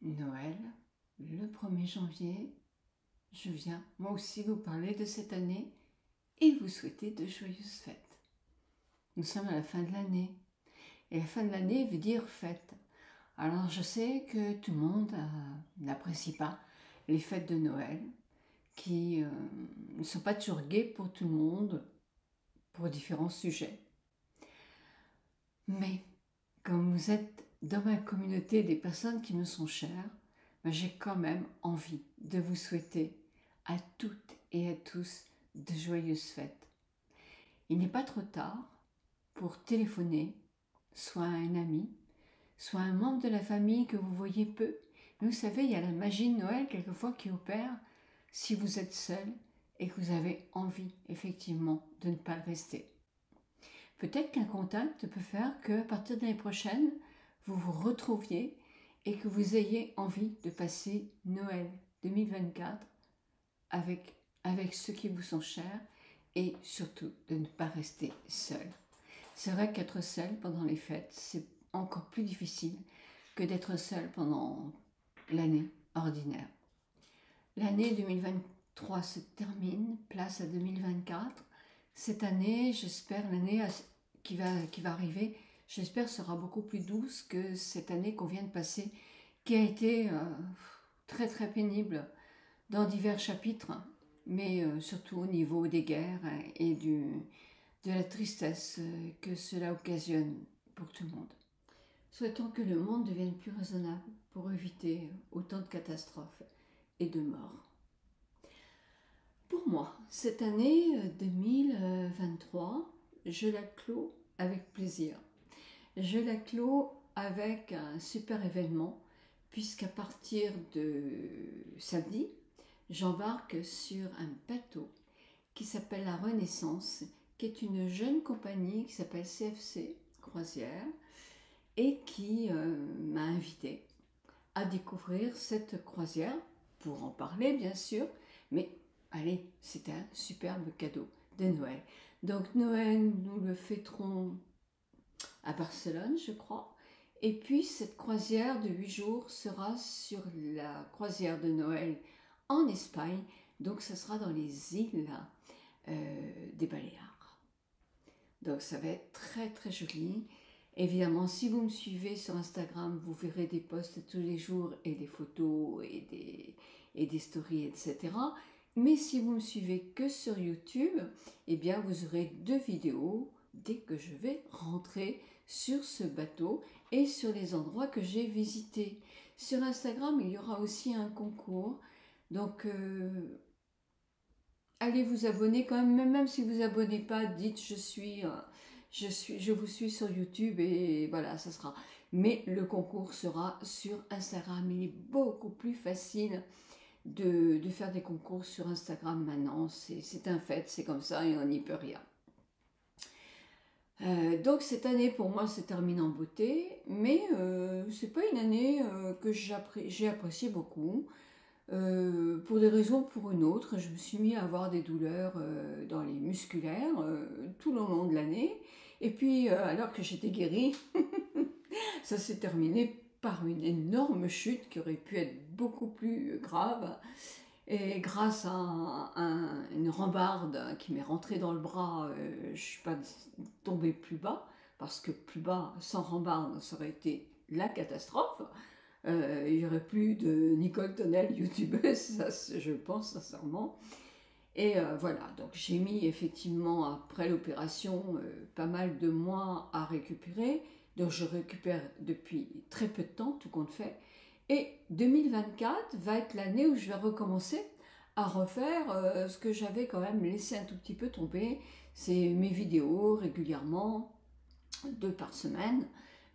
Noël, le 1er janvier, je viens moi aussi vous parler de cette année et vous souhaiter de joyeuses fêtes. Nous sommes à la fin de l'année et la fin de l'année veut dire fête. Alors je sais que tout le monde n'apprécie pas les fêtes de Noël qui ne sont pas toujours gaies pour tout le monde pour différents sujets. Mais comme vous êtes dans ma communauté des personnes qui me sont chères, j'ai quand même envie de vous souhaiter à toutes et à tous de joyeuses fêtes. Il n'est pas trop tard pour téléphoner, soit à un ami, soit à un membre de la famille que vous voyez peu. Mais vous savez, il y a la magie de Noël quelquefois qui opère si vous êtes seul et que vous avez envie effectivement de ne pas le rester. Peut-être qu'un contact peut faire qu'à partir de l'année prochaine, vous vous retrouviez et que vous ayez envie de passer Noël 2024 avec ceux qui vous sont chers et surtout de ne pas rester seul. C'est vrai qu'être seul pendant les fêtes, c'est encore plus difficile que d'être seul pendant l'année ordinaire. L'année 2023 se termine, place à 2024. Cette année, j'espère, l'année qui va arriver, j'espère sera beaucoup plus douce que cette année qu'on vient de passer, qui a été très très pénible dans divers chapitres, mais surtout au niveau des guerres et de la tristesse que cela occasionne pour tout le monde. Souhaitons que le monde devienne plus raisonnable pour éviter autant de catastrophes et de morts. Pour moi, cette année 2023, je la clôt avec plaisir. Je la clôt avec un super événement, puisqu'à partir de samedi, j'embarque sur un bateau qui s'appelle la Renaissance, qui est une jeune compagnie qui s'appelle CFC Croisière et qui m'a invité à découvrir cette croisière, pour en parler bien sûr, mais allez, c'est un superbe cadeau de Noël. Donc Noël, nous le fêterons à Barcelone, je crois. Et puis cette croisière de 8 jours sera sur la croisière de Noël en Espagne. Donc ça sera dans les îles des Baléares. Donc ça va être très très joli. Évidemment, si vous me suivez sur Instagram, vous verrez des posts tous les jours et des photos et des stories, etc. Mais si vous me suivez que sur YouTube, eh bien vous aurez 2 vidéos dès que je vais rentrer sur ce bateau et sur les endroits que j'ai visités. Sur Instagram, il y aura aussi un concours. Donc, allez vous abonner quand même, même si vous vous abonnez pas, dites je vous suis sur YouTube et voilà, ça sera. Mais le concours sera sur Instagram. Il est beaucoup plus facile de faire des concours sur Instagram maintenant. C'est un fait, c'est comme ça et on n'y peut rien. Donc cette année pour moi se termine en beauté, mais c'est pas une année que j'ai apprécié beaucoup. Pour des raisons ou pour une autre, je me suis mis à avoir des douleurs dans les musculaires tout le long de l'année. Et puis, alors que j'étais guérie, ça s'est terminé par une énorme chute qui aurait pu être beaucoup plus grave. Et grâce à une rambarde qui m'est rentrée dans le bras, je ne suis pas tombée plus bas, parce que plus bas, sans rambarde, ça aurait été la catastrophe. Il n'y aurait plus de Nicole Tonnel, youtubeuse, ça, je pense sincèrement. Et voilà, donc j'ai mis effectivement, après l'opération, pas mal de mois à récupérer. Donc je récupère depuis très peu de temps, tout compte fait. Et 2024 va être l'année où je vais recommencer à refaire ce que j'avais quand même laissé un tout petit peu tomber. C'est mes vidéos régulièrement, 2 par semaine.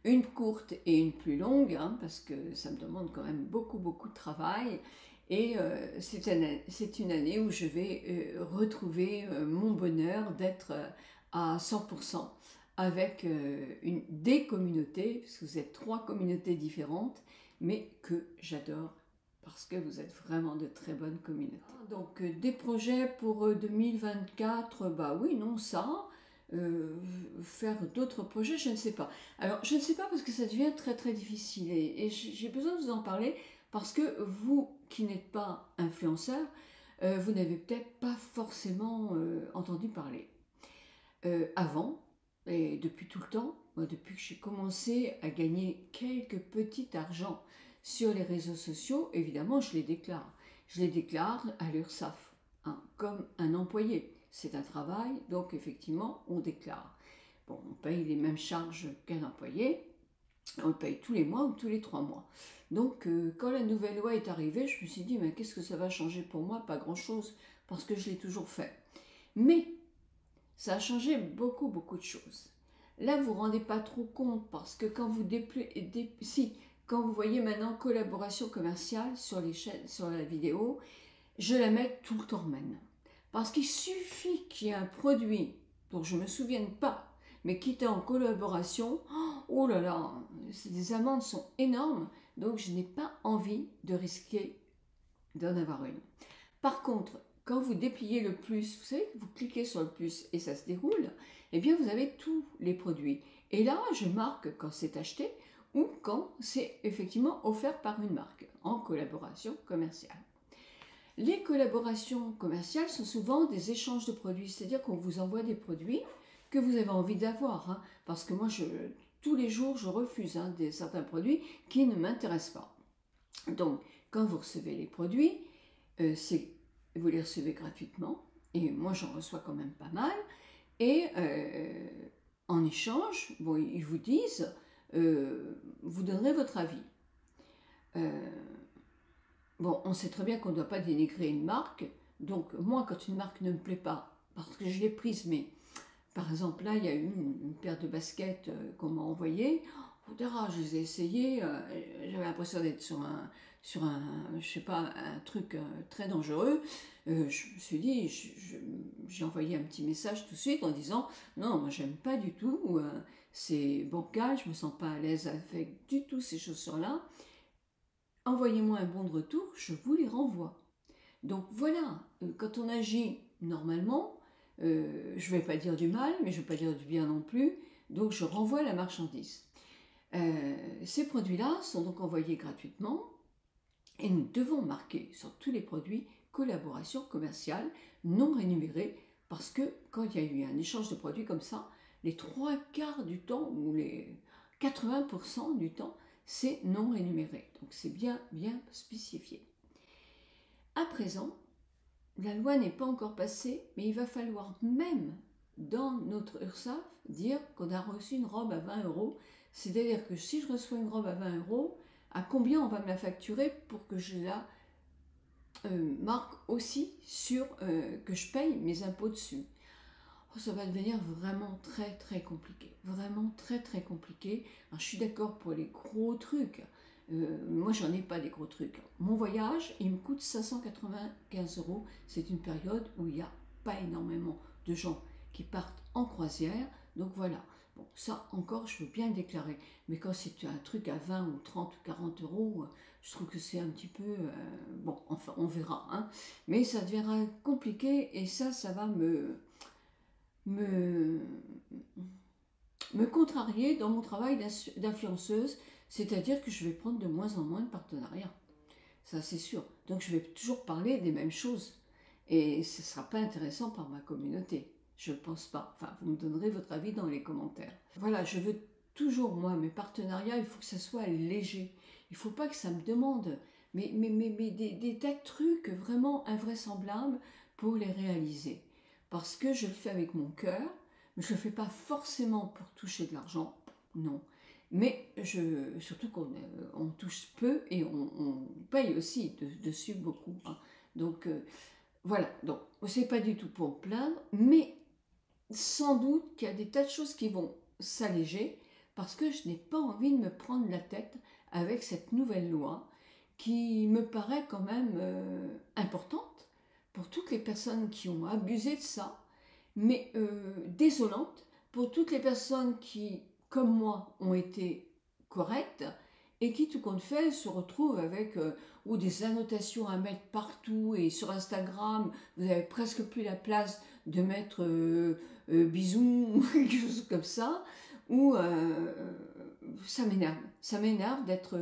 Une courte et une plus longue, hein, parce que ça me demande quand même beaucoup de travail. Et c'est une année où je vais retrouver mon bonheur d'être à 100% avec des communautés, parce que vous êtes 3 communautés différentes, mais que j'adore, parce que vous êtes vraiment de très bonnes communautés. Donc des projets pour 2024, bah oui, non, ça... faire d'autres projets, je ne sais pas. Alors, je ne sais pas parce que ça devient très très difficile et j'ai besoin de vous en parler Parce que vous qui n'êtes pas influenceur, vous n'avez peut-être pas forcément entendu parler. Avant, et depuis tout le temps, moi, depuis que j'ai commencé à gagner quelques petits argent sur les réseaux sociaux, évidemment, je les déclare. Je les déclare à l'URSSAF, hein, comme un employé. C'est un travail, donc effectivement, on déclare. Bon, on paye les mêmes charges qu'un employé, on le paye tous les mois ou tous les 3 mois. Donc, quand la nouvelle loi est arrivée, je me suis dit, mais qu'est-ce que ça va changer pour moi? Pas grand-chose, parce que je l'ai toujours fait. Mais ça a changé beaucoup, beaucoup de choses. Là, vous ne vous rendez pas trop compte parce que quand vous quand vous voyez maintenant collaboration commerciale sur les chaînes, sur la vidéo, je la mets tout le temps maintenant. Parce qu'il suffit qu'il y ait un produit dont je ne me souvienne pas, mais qui était en collaboration, oh là là, les amendes sont énormes, donc je n'ai pas envie de risquer d'en avoir une. Par contre, quand vous dépliez le plus, vous savez, vous cliquez sur le plus et ça se déroule, eh bien vous avez tous les produits. Et là, je marque quand c'est acheté ou quand c'est effectivement offert par une marque en collaboration commerciale. Les collaborations commerciales sont souvent des échanges de produits, c'est-à-dire qu'on vous envoie des produits que vous avez envie d'avoir, hein, parce que moi, tous les jours, je refuse certains produits qui ne m'intéressent pas. Donc, quand vous recevez les produits, vous les recevez gratuitement, et moi j'en reçois quand même pas mal, et en échange, bon, ils vous disent, vous donnerez votre avis. Bon, on sait très bien qu'on ne doit pas dénigrer une marque, donc moi quand une marque ne me plaît pas, parce que je l'ai prise, mais par exemple là il y a eu une paire de baskets qu'on m'a envoyée, je les ai essayées, j'avais l'impression d'être sur un, je sais pas, un truc très dangereux. Je me suis dit, j'ai envoyé un petit message tout de suite en disant non, moi j'aime pas du tout, c'est bancal, je me sens pas à l'aise avec du tout ces chaussures-là. Envoyez-moi un bon de retour, je vous les renvoie. Donc voilà, quand on agit normalement, je ne vais pas dire du mal, mais je ne vais pas dire du bien non plus, donc je renvoie la marchandise. Ces produits-là sont donc envoyés gratuitement et nous devons marquer sur tous les produits collaboration commerciale non rémunérée parce que quand il y a eu un échange de produits comme ça, les 3/4 du temps ou les 80% du temps, c'est non rémunéré. Donc c'est bien spécifié. À présent, la loi n'est pas encore passée, mais il va falloir même dans notre URSSAF dire qu'on a reçu une robe à 20 euros. C'est-à-dire que si je reçois une robe à 20 euros, à combien on va me la facturer pour que je la marque aussi sur que je paye mes impôts dessus. Oh, ça va devenir vraiment très compliqué. Vraiment très compliqué. Alors, je suis d'accord pour les gros trucs. Moi, j'en ai pas des gros trucs. Mon voyage, il me coûte 595 euros. C'est une période où il n'y a pas énormément de gens qui partent en croisière. Donc voilà. Bon, ça encore, je veux bien le déclarer. Mais quand c'est un truc à 20 ou 30 ou 40 euros, je trouve que c'est un petit peu... bon, enfin, on verra. Hein. Mais ça deviendra compliqué et ça va me contrarier dans mon travail d'influenceuse, c'est-à-dire que je vais prendre de moins en moins de partenariats. Ça, c'est sûr. Donc, je vais toujours parler des mêmes choses. Et ce ne sera pas intéressant par ma communauté. Je ne pense pas. Enfin, vous me donnerez votre avis dans les commentaires. Voilà, je veux toujours, moi, mes partenariats, il faut que ça soit léger. Il ne faut pas que ça me demande des tas de trucs vraiment invraisemblables pour les réaliser. Parce que je le fais avec mon cœur, mais je ne le fais pas forcément pour toucher de l'argent, non. Mais surtout qu'on touche peu et on paye aussi dessus beaucoup. Hein. Donc voilà, donc c'est pas du tout pour me plaindre, mais sans doute qu'il y a des tas de choses qui vont s'alléger parce que je n'ai pas envie de me prendre la tête avec cette nouvelle loi qui me paraît quand même importante pour toutes les personnes qui ont abusé de ça, mais désolante pour toutes les personnes qui, comme moi, ont été correctes et qui, tout compte fait, se retrouvent avec ou des annotations à mettre partout et sur Instagram, vous n'avez presque plus la place de mettre bisous ou quelque chose comme ça, ou ça m'énerve d'être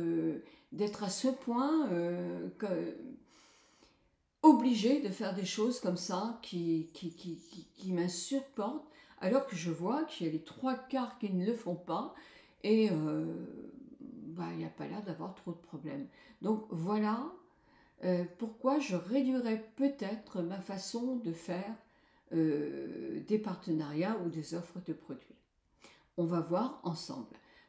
d'être à ce point obligée de faire des choses comme ça qui m'insupportent, alors que je vois qu'il y a les trois quarts qui ne le font pas et bah, il n'y a pas l'air d'avoir trop de problèmes. Donc voilà pourquoi je réduirais peut-être ma façon de faire des partenariats ou des offres de produits. On va voir ensemble.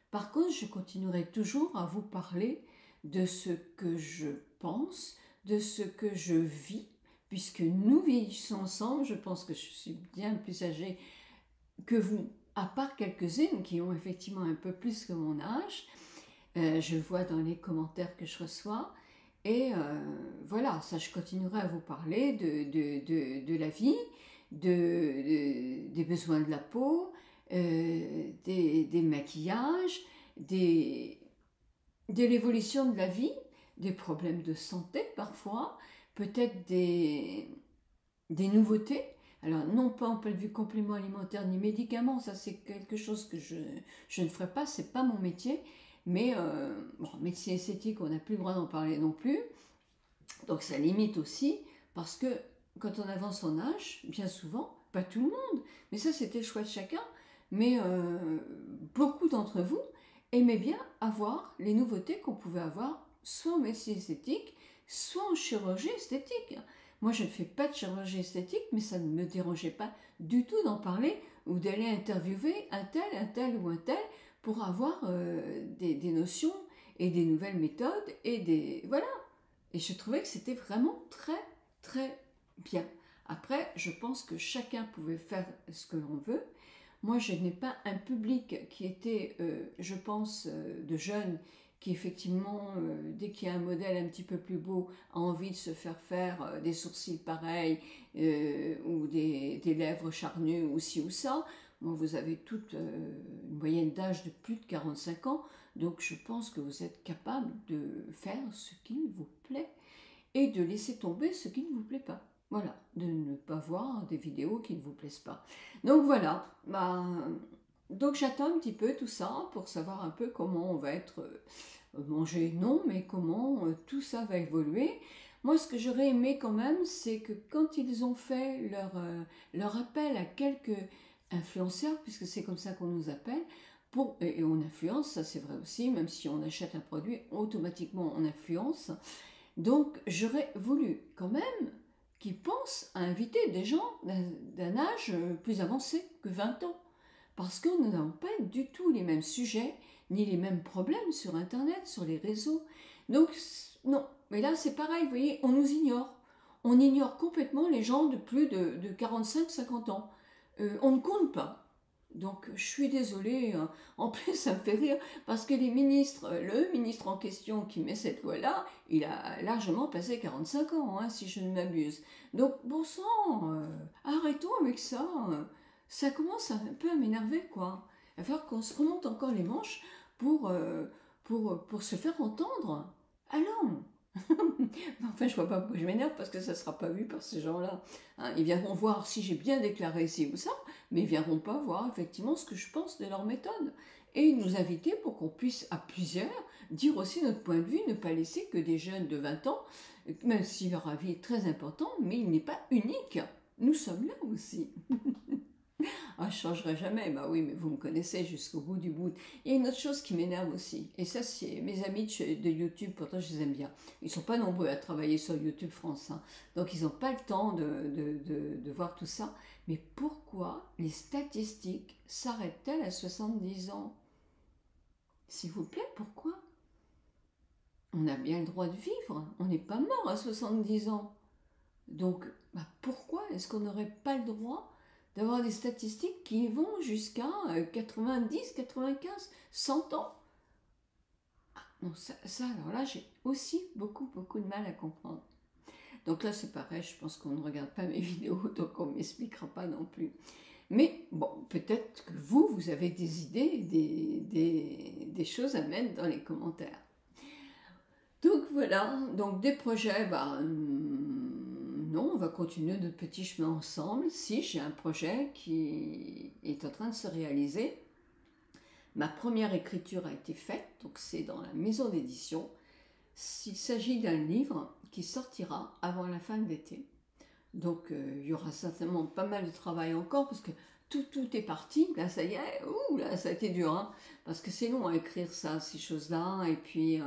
Par contre, je continuerai toujours à vous parler de ce que je pense, de ce que je vis, puisque nous vieillissons ensemble. Je pense que je suis bien plus âgée que vous, à part quelques-unes qui ont effectivement un peu plus que mon âge. Je le vois dans les commentaires que je reçois. Et voilà, ça, je continuerai à vous parler de la vie, des besoins de la peau, des maquillages, de l'évolution de la vie, des problèmes de santé parfois, peut-être des nouveautés. Alors, non pas en point de vue complément alimentaire ni médicaments, ça c'est quelque chose que je ne ferai pas, c'est pas mon métier. Mais bon, médecine esthétique, on n'a plus le droit d'en parler non plus. Donc ça limite aussi, parce que quand on avance son âge, bien souvent, pas tout le monde, mais ça c'était le choix de chacun, mais beaucoup d'entre vous aimaient bien avoir les nouveautés qu'on pouvait avoir soit en médecine esthétique, soit en chirurgie esthétique. Moi je ne fais pas de chirurgie esthétique, mais ça ne me dérangeait pas du tout d'en parler ou d'aller interviewer un tel ou un tel pour avoir des notions et des nouvelles méthodes et des... Voilà. Et je trouvais que c'était vraiment très, très bien. Après, je pense que chacun pouvait faire ce que l'on veut. Moi, je n'ai pas un public qui était, je pense, de jeunes qui effectivement, dès qu'il y a un modèle un petit peu plus beau, a envie de se faire des sourcils pareils ou des lèvres charnues ou ci ou ça. Moi, vous avez toute une moyenne d'âge de plus de 45 ans, donc je pense que vous êtes capable de faire ce qu'il vous plaît et de laisser tomber ce qui ne vous plaît pas. Voilà, de ne pas voir des vidéos qui ne vous plaisent pas. Donc voilà, donc j'attends un petit peu tout ça pour savoir un peu comment on va être mangé, non, mais comment tout ça va évoluer. Moi, ce que j'aurais aimé quand même, c'est que quand ils ont fait leur appel à quelques influenceurs, puisque c'est comme ça qu'on nous appelle, et on influence, ça c'est vrai aussi, même si on achète un produit, automatiquement on influence. Donc j'aurais voulu quand même qu'ils pensent à inviter des gens d'un âge plus avancé que 20 ans. Parce que nous n'avons pas du tout les mêmes sujets, ni les mêmes problèmes sur Internet, sur les réseaux. Donc non, mais là c'est pareil, vous voyez, on nous ignore. On ignore complètement les gens de plus de 45-50 ans. On ne compte pas. Donc je suis désolée, hein. En plus ça me fait rire parce que le ministre en question qui met cette loi-là, il a largement passé 45 ans, hein, si je ne m'abuse. Donc bon sang, arrêtons avec ça. Ça commence un peu à m'énerver, quoi. Il va falloir qu'on se remonte encore les manches pour se faire entendre. Allons. Enfin, je vois pas pourquoi je m'énerve parce que ça ne sera pas vu par ces gens-là. Hein, ils viendront voir si j'ai bien déclaré ci ou ça, mais ils viendront pas voir effectivement ce que je pense de leur méthode. Et nous inviter pour qu'on puisse à plusieurs dire aussi notre point de vue, ne pas laisser que des jeunes de 20 ans, même si leur avis est très important, mais il n'est pas unique. Nous sommes là aussi. Ah, je changerai jamais. Bah oui, mais vous me connaissez jusqu'au bout du bout. Il y a une autre chose qui m'énerve aussi. Et ça, c'est mes amis de YouTube. Pourtant, je les aime bien. Ils sont pas nombreux à travailler sur YouTube France. Hein. Donc, ils n'ont pas le temps de voir tout ça. Mais pourquoi les statistiques s'arrêtent-elles à 70 ans? S'il vous plaît, pourquoi? On a bien le droit de vivre. On n'est pas mort à 70 ans. Donc, pourquoi est-ce qu'on n'aurait pas le droit d'avoir des statistiques qui vont jusqu'à 90, 95, 100 ans? Non, ça, alors là, j'ai aussi beaucoup, beaucoup de mal à comprendre. Donc là, c'est pareil, je pense qu'on ne regarde pas mes vidéos, donc on ne m'expliquera pas non plus. Mais bon, peut-être que vous avez des idées, des choses à mettre dans les commentaires. Donc voilà, donc des projets, non, on va continuer notre petit chemin ensemble. Si j'ai un projet qui est en train de se réaliser, ma première écriture a été faite, donc c'est dans la maison d'édition. Il s'agit d'un livre qui sortira avant la fin de l'été. Donc il y aura certainement pas mal de travail encore parce que tout est parti. Là, ça y est, là, ça a été dur, hein, parce que c'est long à écrire ça, ces choses-là. Et puis,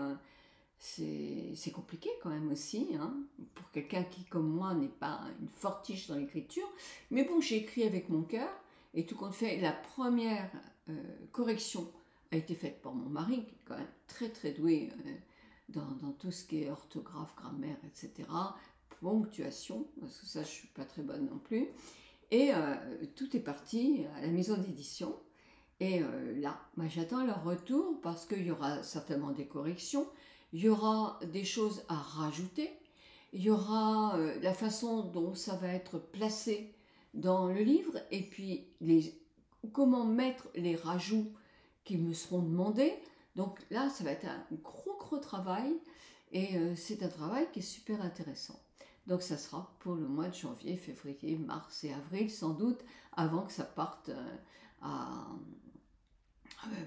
c'est compliqué quand même aussi, hein, pour quelqu'un qui, comme moi, n'est pas une fortiche dans l'écriture. Mais bon, j'ai écrit avec mon cœur. Et tout compte fait, la première correction a été faite par mon mari, qui est quand même très très doué dans tout ce qui est orthographe, grammaire, etc. Ponctuation, parce que ça, je ne suis pas très bonne non plus. Et tout est parti à la maison d'édition. Et là, j'attends leur retour parce qu'il y aura certainement des corrections, il y aura des choses à rajouter, il y aura la façon dont ça va être placé dans le livre et puis comment mettre les rajouts qui me seront demandés. Donc là, ça va être un gros travail et c'est un travail qui est super intéressant. Donc ça sera pour le mois de janvier, février, mars et avril sans doute, avant que ça parte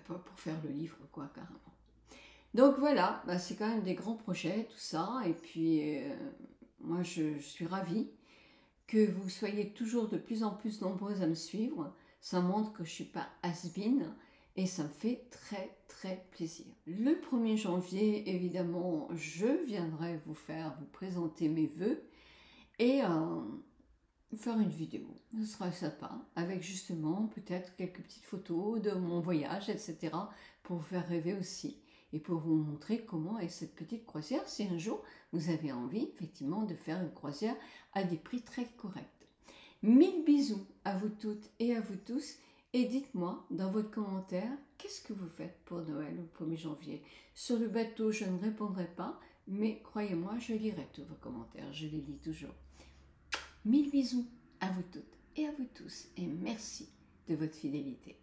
pour faire le livre, quoi, carrément. Donc voilà, c'est quand même des grands projets, tout ça. Et puis moi je suis ravie que vous soyez toujours de plus en plus nombreux à me suivre. Ça montre que je ne suis pas has-been et ça me fait très plaisir. Le 1er janvier, évidemment, je viendrai vous présenter mes vœux et faire une vidéo. Ce sera sympa, avec justement peut-être quelques petites photos de mon voyage, etc. pour vous faire rêver aussi et pour vous montrer comment est cette petite croisière si un jour vous avez envie effectivement de faire une croisière à des prix très corrects. Mille bisous à vous toutes et à vous tous et dites-moi dans votre commentaire qu'est-ce que vous faites pour Noël au 1er janvier. Sur le bateau, je ne répondrai pas, mais croyez-moi, je lirai tous vos commentaires, je les lis toujours. Mille bisous à vous toutes et à vous tous et merci de votre fidélité.